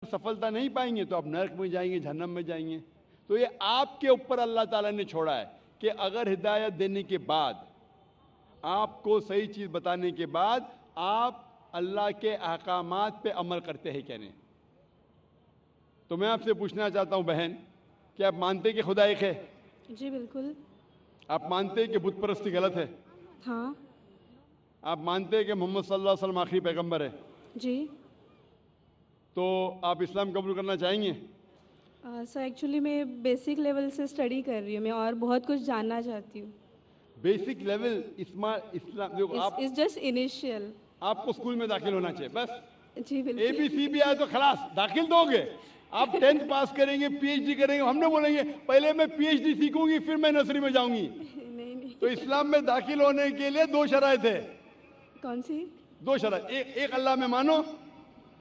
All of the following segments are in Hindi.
सफलता नहीं पाएंगे तो आप नरक में जाएंगे, जहन्नम में जाएंगे। तो ये आपके ऊपर अल्लाह ताला ने छोड़ा है कि अगर हिदायत देने के बाद, आपको सही चीज़ बताने के बाद आप अल्लाह के अहकामात पे अमल करते हैं क्या नहीं। तो मैं आपसे पूछना चाहता हूँ बहन, कि आप मानते हैं कि खुदा एक है? जी बिल्कुल। आप मानते हैं कि बुत परस्ती गलत है? हाँ। आप मानते हैं कि मोहम्मद सल्लल्लाहु अलैहि वसल्लम आखिरी पैगंबर है? जी। तो आप इस्लाम कबूल करना चाहेंगे? सर एक्चुअली मैं बेसिक लेवल से स्टडी कर रही हूँ, मैं और बहुत कुछ जानना चाहती हूँ। बेसिक लेवल इस्लाम देखो, आप इस जस्ट इनिशियल। आपको स्कूल में दाखिल होना चाहिए बस। जी बिल्कुल। ABC भी आए तो खलास दाखिल दोगे। आप 10th पास करेंगे, PhD करेंगे, हमने बोलेंगे पहले मैं PhD सीखूंगी फिर मैं नर्सरी में जाऊंगी। नहीं नहीं। तो इस्लाम में दाखिल होने के लिए 2 शराइत है। कौन सी? 2 शराइत, एक अल्लाह में मानो,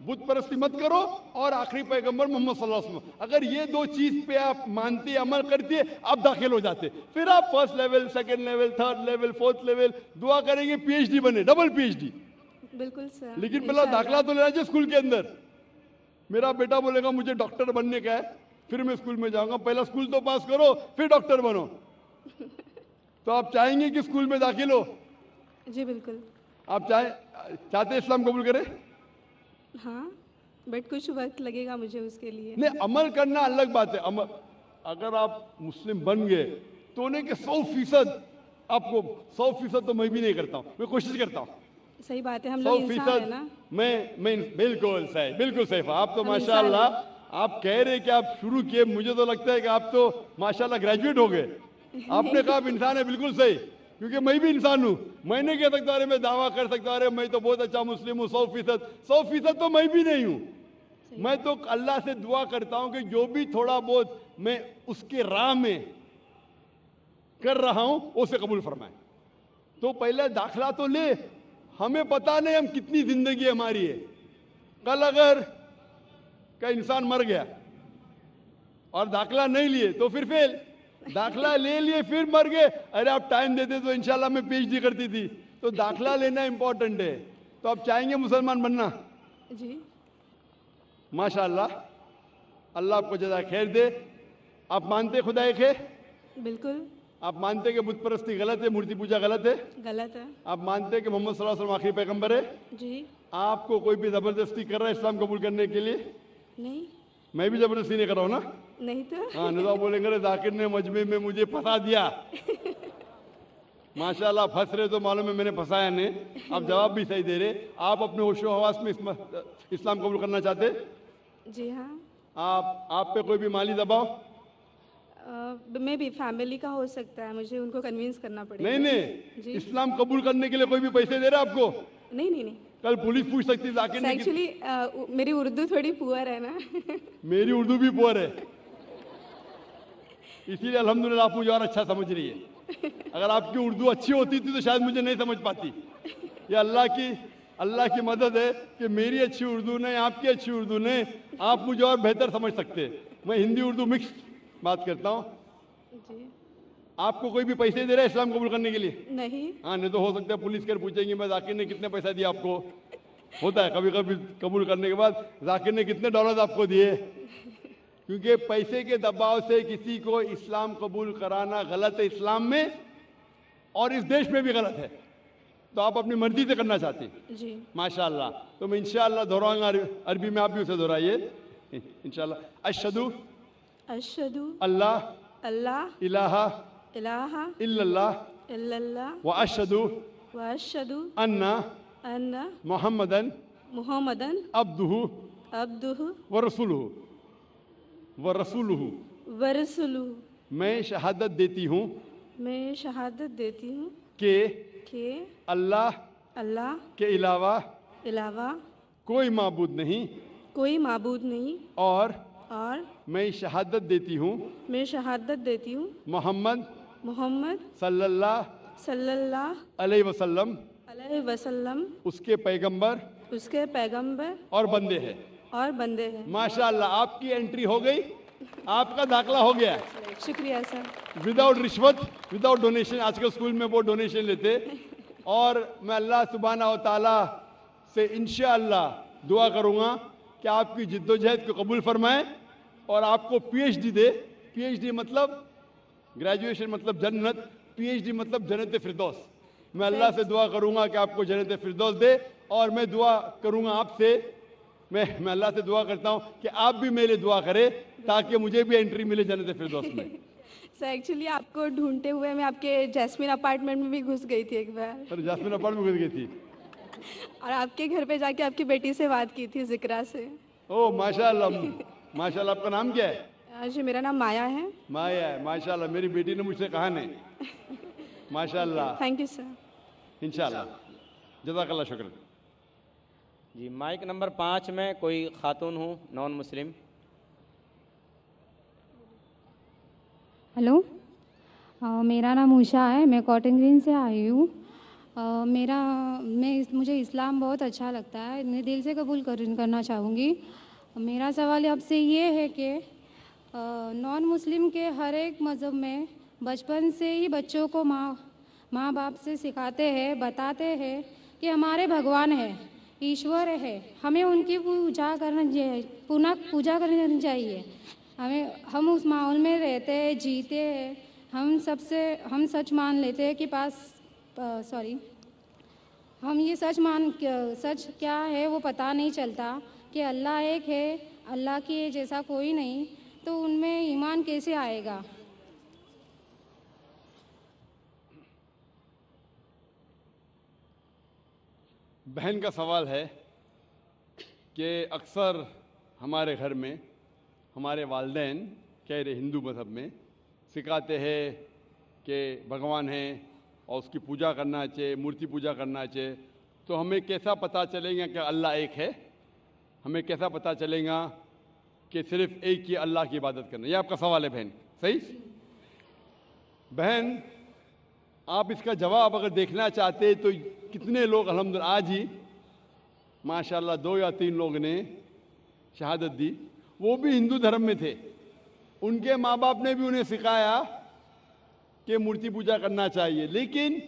बुत परस्ती मत करो, और आखिरी पैगंबर मोहम्मद सल्लल्लाहु अलैहि वसल्लम। अगर ये 2 चीज पे आप मानते, अमल करते, आप दाखिल हो जाते। फिर आप first level, second level, third level, fourth level दुआ करेंगे, PhD बने, डबल PhD। बिल्कुल सर। लेकिन पहला दाखिला तो लेना चाहिए स्कूल के अंदर। मेरा बेटा बोलेगा मुझे डॉक्टर बनने का है, फिर मैं स्कूल में जाऊंगा। पहला स्कूल तो पास करो फिर डॉक्टर बनो। तो आप चाहेंगे कि स्कूल में दाखिल हो? जी बिल्कुल। आप चाहते इस्लाम कबूल करें? हाँ, बट कुछ वक्त लगेगा मुझे उसके लिए। नहीं, अमल करना अलग बात है। अमल, अगर आप मुस्लिम बन गए तो नहीं कि 100% आपको 100% तो मैं भी नहीं करता हूँ, मैं कोशिश करता हूँ। सही बात है, हम लोग इंसान है ना। मैं बिल्कुल सही, बिल्कुल सही। आप तो हम माशाल्लाह, इंसान आप कह रहे कि आप शुरू किए, मुझे तो लगता है कि आप तो माशाल्लाह ग्रेजुएट हो गए। आपने कहा आप इंसान है, बिल्कुल सही, क्योंकि मैं भी इंसान हूँ। मैं नहीं कह सकता अरे मैं दावा कर सकता अरे मैं तो बहुत अच्छा मुस्लिम हूँ 100% तो मैं भी नहीं हूँ। मैं तो अल्लाह से दुआ करता हूँ कि जो भी थोड़ा बहुत मैं उसके राह में कर रहा हूँ उसे कबूल फरमाए। तो पहले दाखला तो ले, हमें पता नहीं हम कितनी जिंदगी हमारी है। कल अगर का इंसान मर गया और दाखला नहीं लिए तो फिर फेल, दाखला ले लिए फिर मर गए, अरे आप टाइम देते तो इंशाल्लाह मैं PhD करती थी। तो दाखला लेना इंपॉर्टेंट है। तो आप चाहेंगे मुसलमान बनना? जी। माशाल्लाह, अल्लाह आपको जज़ा खैर दे। आप मानते खुदा एक है? बिल्कुल। आप मानते कि बुत परस्ती गलत है, मूर्ति पूजा गलत है? गलत है। आप मानते कि मोहम्मद सल्लल्लाहु अलैहि वसल्लम आखिरी पैगंबर है? जी। आपको कोई भी जबरदस्ती कर रहा है इस्लाम कबूल करने के लिए? नहीं। मैं भी जबरदस्ती नहीं कर रहा हूं ना। नहीं तो। हाँ, नहीं तो आप बोलेंगे अरे जाकिर ने मजमे में मुझे फंसा दिया। माशाल्लाह, फंस रहे तो मालूम है मैंने फंसाया नहीं। आप जवाब भी सही दे रहे। आप अपने होशो हवास में इस्लाम कबूल करना चाहते? जी हाँ। आप पे कोई भी माली दबाव? मे भी फैमिली का हो सकता है, मुझे उनको कन्विंस करना पड़ेगा। नहीं नहीं, जी। इस्लाम कबूल करने के लिए कोई भी पैसे दे रहा है आपको? नहीं नहीं नहीं। कल पुलिस पूछ सकती है जाकिर ने एक्चुअली मेरी उर्दू थोड़ी पुअर है ना। मेरी उर्दू भी पुअर है, इसीलिए अल्हम्दुलिल्लाह आप मुझे और अच्छा समझ रही है। अगर आपकी उर्दू अच्छी होती थी तो शायद मुझे नहीं समझ पाती। ये अल्लाह की मदद है कि मेरी अच्छी उर्दू नहीं, आपकी अच्छी उर्दू नहीं, आप मुझे और बेहतर समझ सकते हैं। मैं हिंदी उर्दू मिक्स बात करता हूँ। जी। आपको कोई भी पैसे दे रहा है इस्लाम कबूल करने के लिए? नहीं। हाँ, नहीं तो हो सकता है पुलिस कर पूछेंगे मैं जाकिर ने कितने पैसा दिया आपको। होता है कभी कभी कबूल करने के बाद, जाकिर ने कितने डॉलर आपको दिए। क्योंकि पैसे के दबाव से किसी को इस्लाम कबूल कराना गलत है इस्लाम में, और इस देश में भी गलत है। तो आप अपनी मर्जी से करना चाहते हैं। जी। माशाल्लाह। तो मैं इंशाल्लाह दोहराऊंगा, अरबी में आप भी उसे दोहराइए इंशाल्लाह। अशहदु अशहदु अल्लाह अल्लाह इलाहा इलाहा इल्लल्लाह इल्लल्लाह व अशहदु व अशहदु अन्ना अन्ना मोहम्मदन मुहम्मदन अब्दुहु अब्दुहु व रसूलुहु। व रसूलुहु। मैं शहादत देती हूँ मैं शहादत देती हूँ कि अल्लाह अल्लाह के अलावा अलावा कोई माबूद नहीं, कोई माबूद नहीं, और मैं शहादत देती हूँ मोहम्मद मोहम्मद सल्लल्लाहु अलैहि वसल्लम उसके पैगंबर और बंदे हैं। माशाल्लाह, आपकी एंट्री हो गई, आपका दाखला हो गया। शुक्रिया सर। विदाउट रिश्वत, विदाउट डोनेशन। आजकल स्कूल में वो डोनेशन लेते। और मैं अल्लाह सुब्हाना व तआला से इंशाअल्लाह दुआ करूँगा कि कि आपकी जिद्दोजहद को कबूल फरमाए और आपको पीएचडी दे। पीएचडी मतलब ग्रेजुएशन मतलब जन्नत, पीएचडी मतलब जन्नत फिरदौस। मैं अल्लाह से दुआ करूंगा कि आपको जन्नत फिरदौस दे, और मैं दुआ करूंगा आपसे, मैं अल्लाह से दुआ करता हूं कि आप भी मेरे लिए दुआ करें ताकि मुझे भी एंट्री मिले जन्नत फिरदौस में। सर एक्चुअली आपको ढूंढते हुए मैं आपके जैस्मिन अपार्टमेंट में भी घुस गई थी एक बार, सर जासमीन अपार्टमेंट में घुस गई थी। और आपके घर पे जाके आपकी बेटी से बात की थी, जिक्रा से। ओ माशाल्लाह, माशाल्लाह। आपका नाम क्या है? जी मेरा नाम माया है। माया है, माशाल्लाह। मेरी बेटी ने मुझसे कहा नहीं, माशाल्लाह। Thank you sir. इंशाल्लाह, जज़ाकल्लाह, शुक्र। जी माइक नंबर 5 में कोई खातून हूँ नॉन मुस्लिम। हेलो, मेरा नाम उषा है, मैं कॉटन ग्रीन से आई हूँ। मुझे इस्लाम बहुत अच्छा लगता है, मैं दिल से कबूल करना चाहूँगी। मेरा सवाल आपसे ये है कि नॉन मुस्लिम के हर एक मज़हब में बचपन से ही बच्चों को माँ बाप से सिखाते हैं, बताते हैं कि हमारे भगवान है, ईश्वर है, हमें उनकी पूजा करनी चाहिए। हम उस माहौल में रहते हैं, जीते हैं। हम सच मान लेते हैं कि हम ये सच क्या है वो पता नहीं चलता कि अल्लाह एक है, अल्लाह के जैसा कोई नहीं, तो उनमें ईमान कैसे आएगा? बहन का सवाल है कि अक्सर हमारे घर में हमारे वालिदैन कह रहे हिंदू मज़हब में सिखाते हैं कि भगवान है और उसकी पूजा करना चाहिए, मूर्ति पूजा करना चाहिए। तो हमें कैसा पता चलेगा कि अल्लाह एक है? हमें कैसा पता चलेगा कि सिर्फ एक ही अल्लाह की इबादत करना? ये आपका सवाल है बहन, सही? बहन, आप इसका जवाब अगर देखना चाहते तो कितने लोग अल्हम्दुलिल्लाह आज ही माशाल्लाह 2 या 3 लोग ने शहादत दी, वो भी हिंदू धर्म में थे। उनके माँ बाप ने भी उन्हें सिखाया कि मूर्ति पूजा करना चाहिए, लेकिन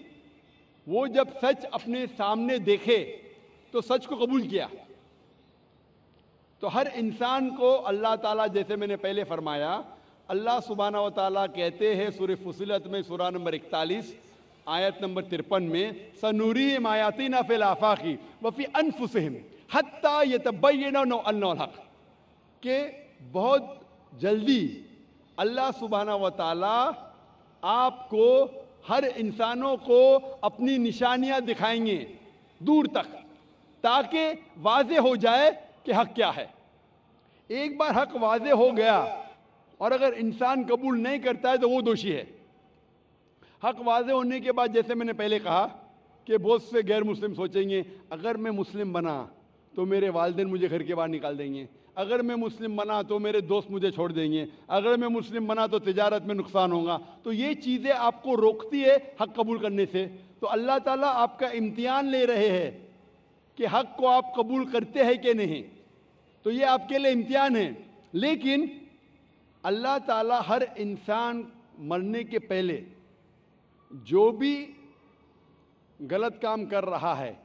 वो जब सच अपने सामने देखे तो सच को कबूल किया। तो हर इंसान को अल्लाह ताला, जैसे मैंने पहले फरमाया, अल्लाह सुब्हानहू व तआला कहते हैं सूरह फुसिलत में सूरा नंबर 41 आयत नंबर 53 में, सनूरीहिम आयातिना फिल आफाकी व फी अनफुसिहिम हत्ता यतबय्यना अन्नहुल हक, के बहुत जल्दी अल्लाह सुब्हानहू व तआला आपको, हर इंसानों को अपनी निशानियां दिखाएंगे दूर तक, ताकि वाज़े हो जाए कि हक क्या है। एक बार हक वाज़े हो गया और अगर इंसान कबूल नहीं करता है तो वो दोषी है। हक वाज़े होने के बाद, जैसे मैंने पहले कहा कि बहुत से गैर मुस्लिम सोचेंगे अगर मैं मुस्लिम बना तो मेरे वालिदैन मुझे घर के बाहर निकाल देंगे, अगर मैं मुस्लिम बना तो मेरे दोस्त मुझे छोड़ देंगे, अगर मैं मुस्लिम बना तो तिजारत में नुकसान होगा। तो ये चीज़ें आपको रोकती है हक कबूल करने से। तो अल्लाह ताला आपका इम्तिहान ले रहे हैं कि हक को आप कबूल करते हैं कि नहीं। तो ये आपके लिए इम्तिहान है। लेकिन अल्लाह ताला हर इंसान मरने के पहले जो भी गलत काम कर रहा है,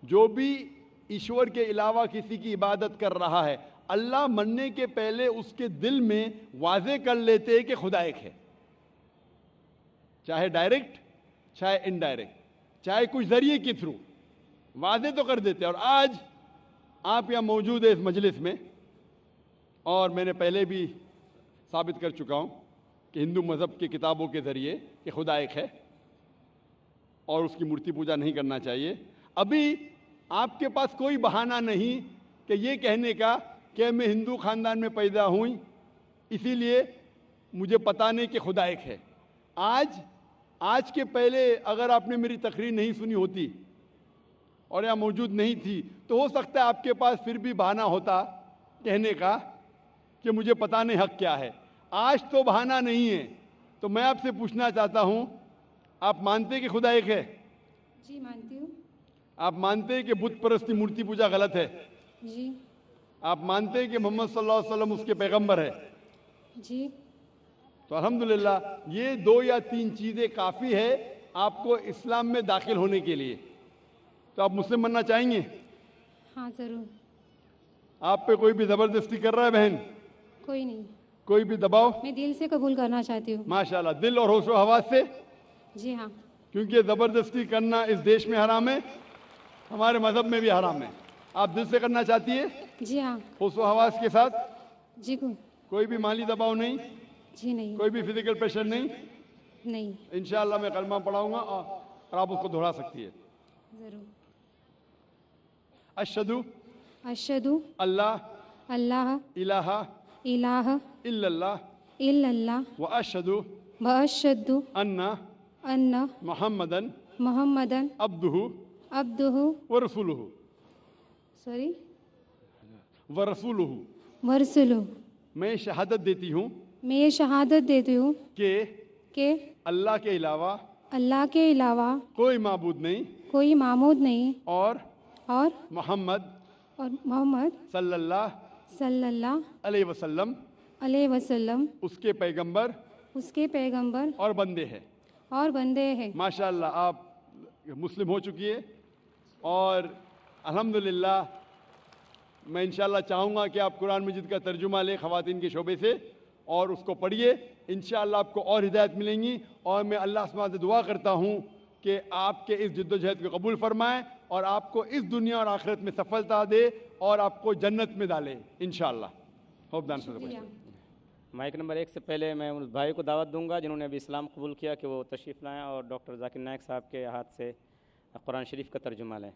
जो भी ईश्वर के अलावा किसी की इबादत कर रहा है, अल्लाह मरने के पहले उसके दिल में वाज़े कर लेते हैं कि खुदा एक है, चाहे डायरेक्ट चाहे इनडायरेक्ट, चाहे कुछ जरिए के थ्रू वाज़े तो कर देते हैं। और आज आप यहाँ मौजूद है इस मजलिस में, और मैंने पहले भी साबित कर चुका हूँ कि हिंदू मज़हब की किताबों के ज़रिए कि खुदा एक है और उसकी मूर्ति पूजा नहीं करना चाहिए। अभी आपके पास कोई बहाना नहीं कि ये कहने का कि मैं हिंदू ख़ानदान में पैदा हुई इसीलिए मुझे पता नहीं कि खुदा एक है। आज के पहले अगर आपने मेरी तकरीर नहीं सुनी होती और यहाँ मौजूद नहीं थी तो हो सकता है आपके पास फिर भी बहाना होता कहने का कि मुझे पता नहीं हक क्या है। आज तो बहाना नहीं है। तो मैं आपसे पूछना चाहता हूँ, आप मानते हैं कि खुदा एक है? जी मानती हूँ। आप मानते हैं कि बुत परस्ती मूर्ति पूजा गलत है? जी। आप मानते हैं कि मोहम्मद सल्लल्लाहु अलैहि वसल्लम उसके पैगंबर है? जी। तो अल्हम्दुलिल्लाह ये 2 या 3 चीज़ें काफ़ी है आपको इस्लाम में दाखिल होने के लिए। तो आप मुस्लिम बनना चाहेंगे? हाँ ज़रूर। आप पे कोई भी जबरदस्ती कर रहा है बहन? कोई नहीं, कोई भी दबाव? मैं दिल से कबूल करना चाहती हूँ। माशाल्लाह, दिल और होशो हवास से, जी हाँ। क्योंकि ये जबरदस्ती करना इस देश में हराम है, हमारे मजहब में भी हराम है। आप दिल से करना चाहती है, जी हाँ। होशो हवास के साथ? जी कोई भी माली दबाव नहीं, जी नहीं। कोई भी फिजिकल प्रेशर नहीं। नहीं। इंशाअल्लाह मैं कलमा पढ़ाऊंगा और आप उसको दोहरा सकती है। ज़रूर। अशहदु अशहदु अल्लाह अल्लाह इलाहा इलाहा इल्लल्लाह इल्लल्लाह व अशहदु व अशहदु अन्ना अन्ना मुहम्मदन मुहम्मदन अब्दुहु अब्दुहु व रसूलुहु सॉरी व रसूलुहु। वरसुलु। मैं शहादत देती हूँ मैं ये शहादत देती हूँ कि अल्लाह के अलावा के अलावा कोई माबूद नहीं कोई मामूद नहीं और मोहम्मद सल्लल्लाहु सल्लल्लाहु अलैहि वसल्लम उसके पैगंबर और बंदे हैं। माशाअल्लाह, आप मुस्लिम हो चुकी है और अल्हम्दुलिल्लाह मैं इंशाअल्लाह चाहूँगा कि आप कुरान मजीद का तर्जुमा लें ख़वातीन के शोबे से और उसको पढ़िए। इंशाअल्लाह आपको और हिदायत मिलेंगी और मैं अल्लाह सुब्हानहू से दुआ करता हूँ कि आपके इस जद्दोजहद को कबूल फरमाए और आपको इस दुनिया और आखिरत में सफलता दे और आपको जन्नत में डाले इंशाअल्लाह। होप दान से माइक नंबर 1 से पहले मैं उस भाई को दावत दूंगा जिन्होंने अभी इस्लाम कबूल किया कि वो तशरीफ़ लाएँ और डॉक्टर जाकिर नायक साहब के हाथ से कुरान शरीफ का तर्जुमा लें।